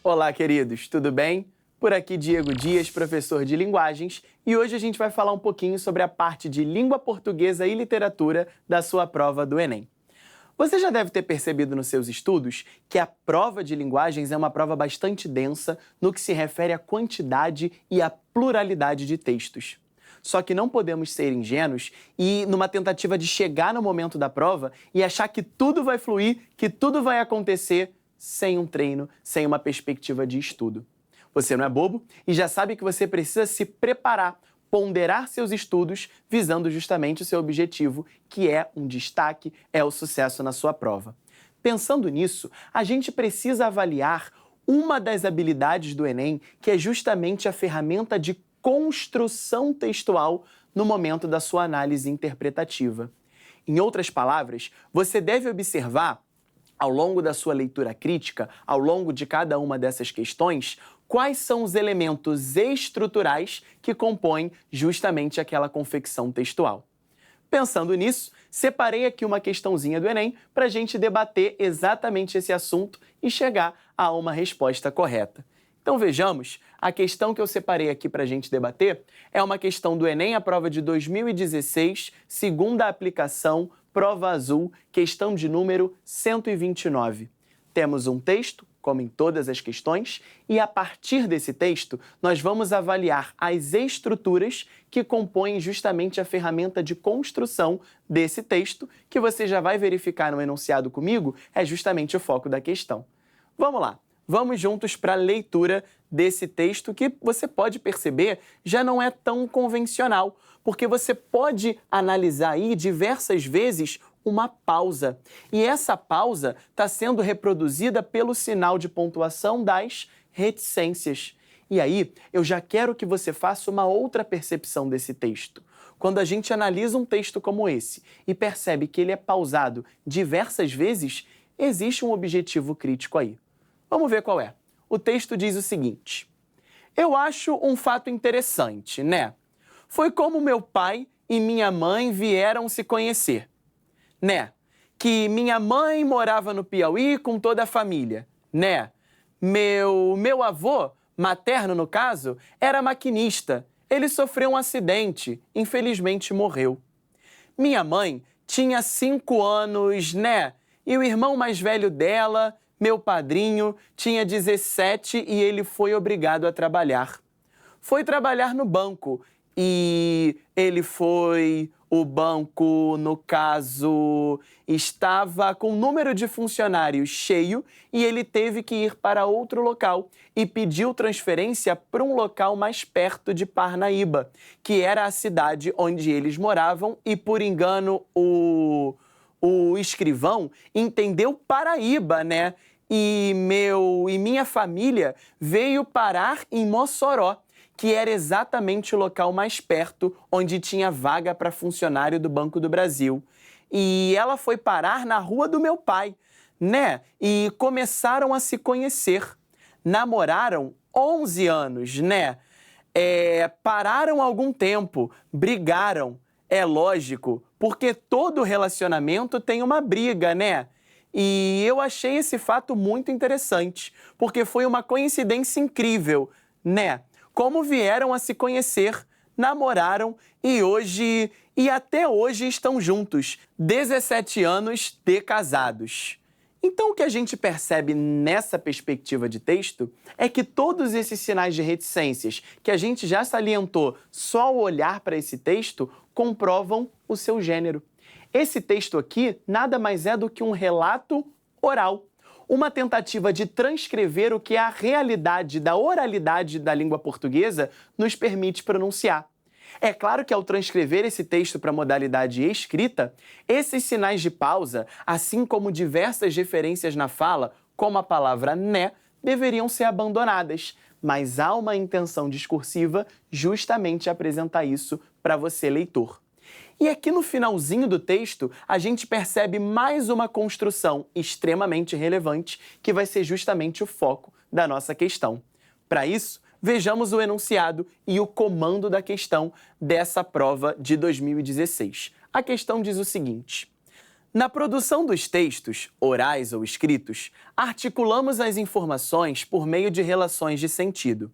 Olá, queridos, tudo bem? Por aqui, Diego Dias, professor de linguagens, e hoje a gente vai falar um pouquinho sobre a parte de língua portuguesa e literatura da sua prova do Enem. Você já deve ter percebido nos seus estudos que a prova de linguagens é uma prova bastante densa no que se refere à quantidade e à pluralidade de textos. Só que não podemos ser ingênuos e, numa tentativa de chegar no momento da prova e achar que tudo vai fluir, que tudo vai acontecer sem um treino, sem uma perspectiva de estudo. Você não é bobo e já sabe que você precisa se preparar, ponderar seus estudos visando justamente o seu objetivo, que é um destaque, é o sucesso na sua prova. Pensando nisso, a gente precisa avaliar uma das habilidades do Enem, que é justamente a ferramenta de construção textual no momento da sua análise interpretativa. Em outras palavras, você deve observar, ao longo da sua leitura crítica, ao longo de cada uma dessas questões, quais são os elementos estruturais que compõem justamente aquela confecção textual. Pensando nisso, separei aqui uma questãozinha do Enem para a gente debater exatamente esse assunto e chegar a uma resposta correta. Então vejamos, a questão que eu separei aqui para a gente debater é uma questão do Enem, a prova de 2016, segunda aplicação, prova azul, questão de número 129. Temos um texto, como em todas as questões, e a partir desse texto nós vamos avaliar as estruturas que compõem justamente a ferramenta de construção desse texto, que você já vai verificar no enunciado comigo, é justamente o foco da questão. Vamos lá, vamos juntos para a leitura desse texto que você pode perceber já não é tão convencional, porque você pode analisar aí diversas vezes uma pausa. E essa pausa está sendo reproduzida pelo sinal de pontuação das reticências. E aí, eu já quero que você faça uma outra percepção desse texto. Quando a gente analisa um texto como esse e percebe que ele é pausado diversas vezes, existe um objetivo crítico aí. Vamos ver qual é. O texto diz o seguinte: eu acho um fato interessante, né? Foi como meu pai e minha mãe vieram se conhecer. Né? Que minha mãe morava no Piauí com toda a família. Né? Meu avô, materno no caso, era maquinista. Ele sofreu um acidente, infelizmente morreu. Minha mãe tinha 5 anos, né? E o irmão mais velho dela, meu padrinho, tinha 17 e ele foi obrigado a trabalhar. Foi trabalhar no banco e o banco, no caso, estava com o número de funcionários cheio e ele teve que ir para outro local e pediu transferência para um local mais perto de Parnaíba, que era a cidade onde eles moravam e, por engano, o escrivão entendeu Paraíba, né? E minha família veio parar em Mossoró, que era exatamente o local mais perto onde tinha vaga para funcionário do Banco do Brasil. E ela foi parar na rua do meu pai, né? E começaram a se conhecer. Namoraram 11 anos, né? Pararam algum tempo, brigaram. É lógico, porque todo relacionamento tem uma briga, né? E eu achei esse fato muito interessante, porque foi uma coincidência incrível, né? Como vieram a se conhecer, namoraram e até hoje estão juntos, 17 anos de casados. Então o que a gente percebe nessa perspectiva de texto é que todos esses sinais de reticências que a gente já salientou só ao olhar para esse texto comprovam o seu gênero. Esse texto aqui nada mais é do que um relato oral, uma tentativa de transcrever o que a realidade da oralidade da língua portuguesa nos permite pronunciar. É claro que ao transcrever esse texto para a modalidade escrita, esses sinais de pausa, assim como diversas referências na fala, como a palavra né, deveriam ser abandonadas, mas há uma intenção discursiva justamente apresentar isso para você, leitor. E aqui no finalzinho do texto, a gente percebe mais uma construção extremamente relevante, que vai ser justamente o foco da nossa questão. Para isso, vejamos o enunciado e o comando da questão dessa prova de 2016. A questão diz o seguinte: Na produção dos textos, orais ou escritos, articulamos as informações por meio de relações de sentido.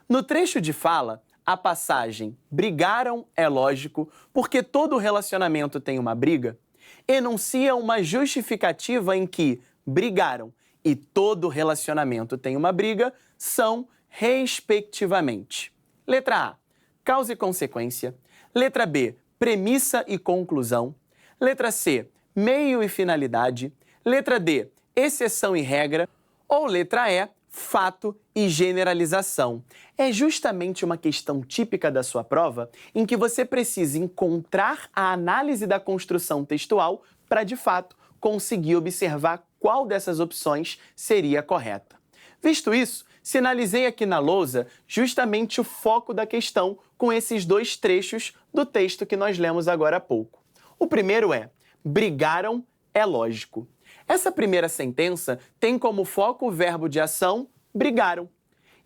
No trecho de fala, a passagem "brigaram" é lógico porque todo relacionamento tem uma briga, enuncia uma justificativa em que "brigaram" e todo relacionamento tem uma briga são respectivamente. Letra A, causa e consequência. Letra B, premissa e conclusão. Letra C, meio e finalidade. Letra D, exceção e regra. Ou letra E, fato e generalização. É justamente uma questão típica da sua prova em que você precisa encontrar a análise da construção textual para, de fato, conseguir observar qual dessas opções seria correta. Visto isso, sinalizei aqui na lousa justamente o foco da questão com esses dois trechos do texto que nós lemos agora há pouco. O primeiro é: brigaram é lógico. Essa primeira sentença tem como foco o verbo de ação brigaram.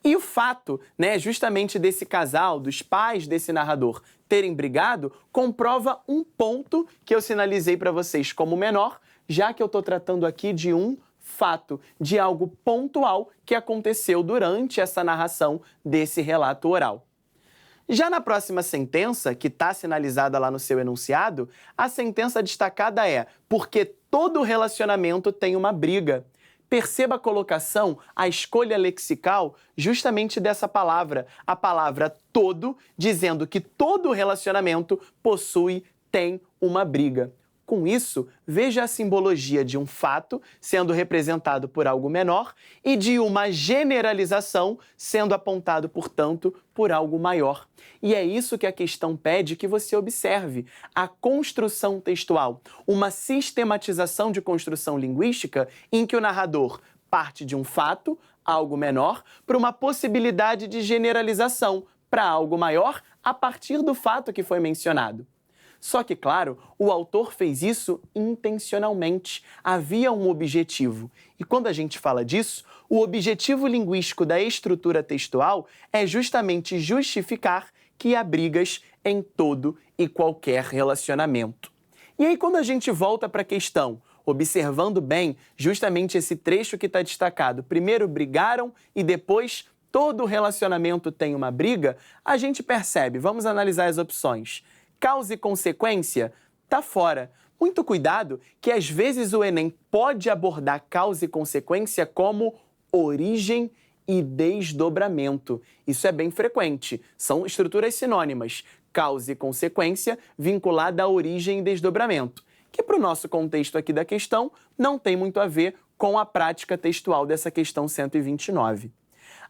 E o fato, justamente desse casal, dos pais desse narrador, terem brigado, comprova um ponto que eu sinalizei para vocês como menor, já que eu estou tratando aqui de um fato, de algo pontual que aconteceu durante essa narração desse relato oral. Já na próxima sentença, que está sinalizada lá no seu enunciado, a sentença destacada é: porque todo relacionamento tem uma briga. Perceba a colocação, a escolha lexical justamente dessa palavra, a palavra todo, dizendo que todo relacionamento tem uma briga. Com isso, veja a simbologia de um fato sendo representado por algo menor e de uma generalização sendo apontado, portanto, por algo maior. E é isso que a questão pede que você observe: a construção textual, uma sistematização de construção linguística em que o narrador parte de um fato, algo menor, para uma possibilidade de generalização para algo maior a partir do fato que foi mencionado. Só que, claro, o autor fez isso intencionalmente. Havia um objetivo. E quando a gente fala disso, o objetivo linguístico da estrutura textual é justamente justificar que há brigas em todo e qualquer relacionamento. E aí, quando a gente volta para a questão, observando bem justamente esse trecho que está destacado, primeiro brigaram e depois todo relacionamento tem uma briga, a gente percebe, vamos analisar as opções. Causa e consequência está fora. Muito cuidado que às vezes o Enem pode abordar causa e consequência como origem e desdobramento. Isso é bem frequente. São estruturas sinônimas. Causa e consequência vinculada a origem e desdobramento, que para o nosso contexto aqui da questão não tem muito a ver com a prática textual dessa questão 129.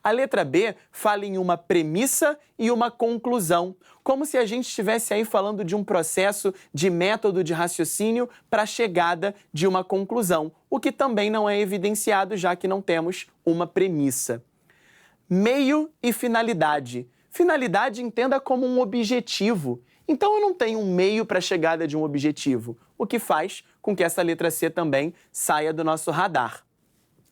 A letra B fala em uma premissa e uma conclusão, como se a gente estivesse aí falando de um processo de método de raciocínio para a chegada de uma conclusão, o que também não é evidenciado, já que não temos uma premissa. Meio e finalidade. Finalidade entenda como um objetivo. Então eu não tenho um meio para a chegada de um objetivo, o que faz com que essa letra C também saia do nosso radar.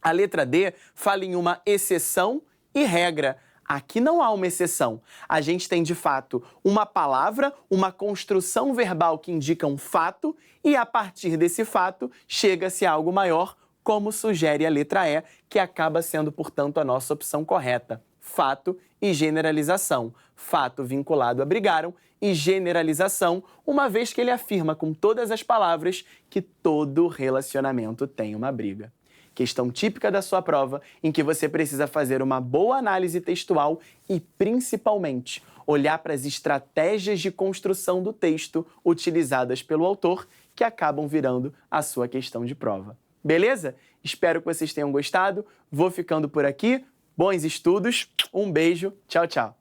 A letra D fala em uma exceção e regra. Aqui não há uma exceção. A gente tem, de fato, uma palavra, uma construção verbal que indica um fato e, a partir desse fato, chega-se a algo maior, como sugere a letra E, que acaba sendo, portanto, a nossa opção correta. Fato e generalização. Fato vinculado a brigaram e generalização, uma vez que ele afirma com todas as palavras que todo relacionamento tem uma briga. Questão típica da sua prova, em que você precisa fazer uma boa análise textual e, principalmente, olhar para as estratégias de construção do texto utilizadas pelo autor, que acabam virando a sua questão de prova. Beleza? Espero que vocês tenham gostado. Vou ficando por aqui. Bons estudos. Um beijo. Tchau, tchau.